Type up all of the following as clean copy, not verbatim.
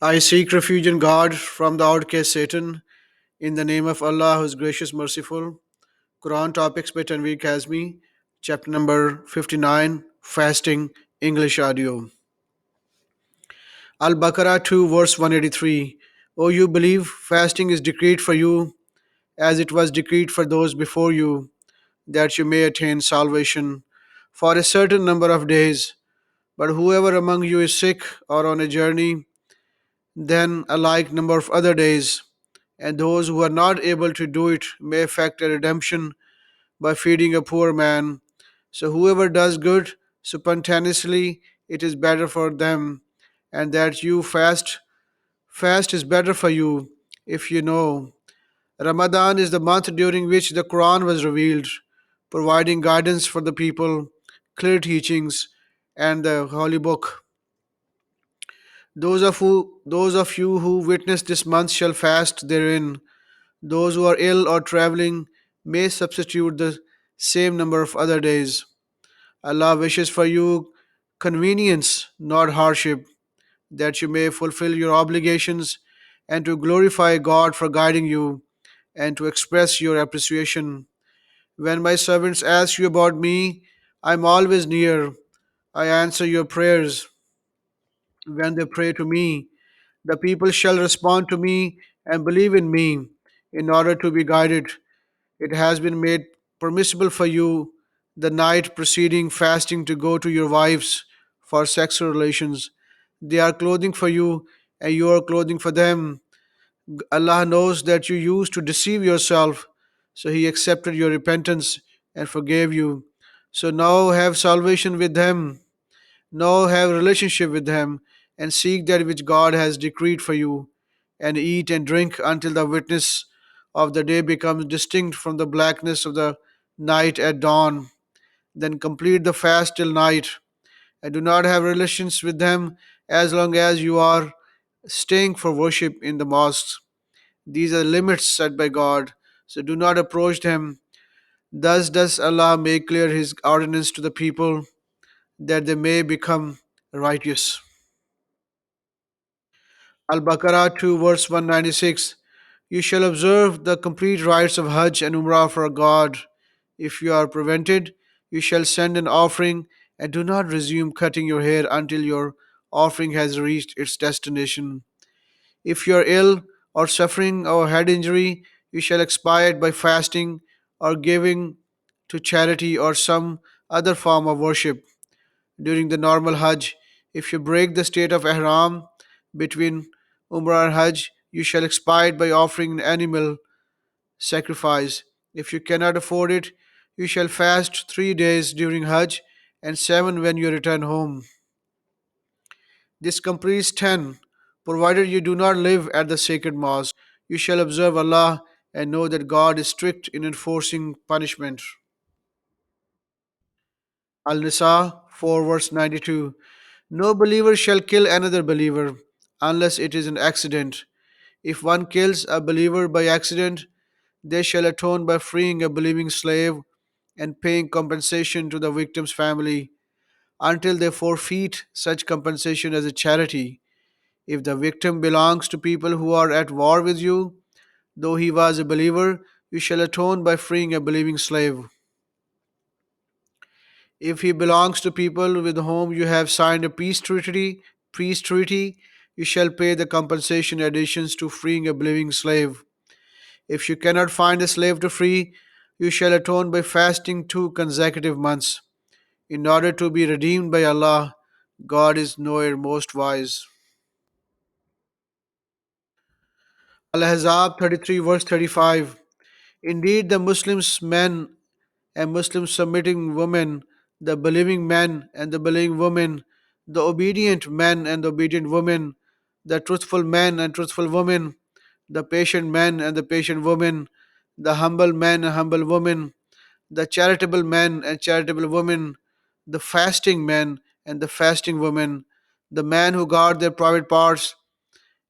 I seek refuge in God from the outcast Satan. In the name of Allah, who is gracious, merciful. Quran topics by Tanvir Kazmi, chapter number 59, Fasting, English audio. Al Baqarah 2, verse 183. O you believe, fasting is decreed for you as it was decreed for those before you, that you may attain salvation for a certain number of days. But whoever among you is sick or on a journey, then a like number of other days, and those who are not able to do it may effect a redemption by feeding a poor man. So whoever does good spontaneously, it is better for them, and that you fast is better for you if you know. Ramadan is the month during which the Quran was revealed, providing guidance for the people, clear teachings, and the holy book. Those of you who witness this month shall fast therein. Those who are ill or traveling may substitute the same number of other days. Allah wishes for you convenience, not hardship, that you may fulfill your obligations and to glorify God for guiding you and to express your appreciation. When my servants ask you about me, I am always near. I answer your prayers when they pray to me. The people shall respond to me and believe in me in order to be guided. It has been made permissible for you the night preceding fasting to go to your wives for sexual relations. They are clothing for you, and you are clothing for them. Allah knows that you used to deceive yourself, so He accepted your repentance and forgave you. So now have salvation with them. Now have relationship with Him, and seek that which God has decreed for you, and eat and drink until the witness of the day becomes distinct from the blackness of the night at dawn. Then complete the fast till night, and do not have relations with them as long as you are staying for worship in the mosques. These are limits set by God, so do not approach them. Thus does Allah make clear His ordinance to the people, that they may become righteous. Al Baqarah 2, verse 196. You shall observe the complete rites of Hajj and Umrah for God. If you are prevented, you shall send an offering and do not resume cutting your hair until your offering has reached its destination. If you are ill or suffering a head injury, you shall expiate by fasting or giving to charity or some other form of worship. During the normal Hajj, if you break the state of Ihram between Umrah and Hajj, you shall expiate by offering an animal sacrifice. If you cannot afford it, you shall fast 3 days during Hajj and seven when you return home. This completes 10, provided you do not live at the sacred mosque. You shall observe Allah and know that God is strict in enforcing punishment. Al Nisa 4 verse 92. No believer shall kill another believer unless it is an accident. If one kills a believer by accident, they shall atone by freeing a believing slave and paying compensation to the victim's family until they forfeit such compensation as a charity. If the victim belongs to people who are at war with you, though he was a believer, you shall atone by freeing a believing slave. If he belongs to people with whom you have signed a peace treaty, you shall pay the compensation additions to freeing a believing slave. If you cannot find a slave to free, you shall atone by fasting 2 consecutive months, in order to be redeemed by Allah. God is nowhere most wise. Al-Ahzab 33 verse 35. Indeed, the Muslims men and Muslim submitting women, the believing men and the believing women, the obedient men and the obedient women, the truthful men and truthful women, the patient men and the patient women, the humble men and humble women, the charitable men and charitable women, the fasting men and the fasting women, the men who guard their private parts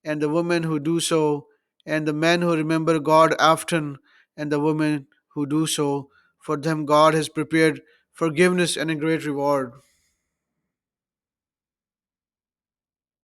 and the women who do so, and the men who remember God often, and the women who do so. For them God has prepared forgiveness and a great reward.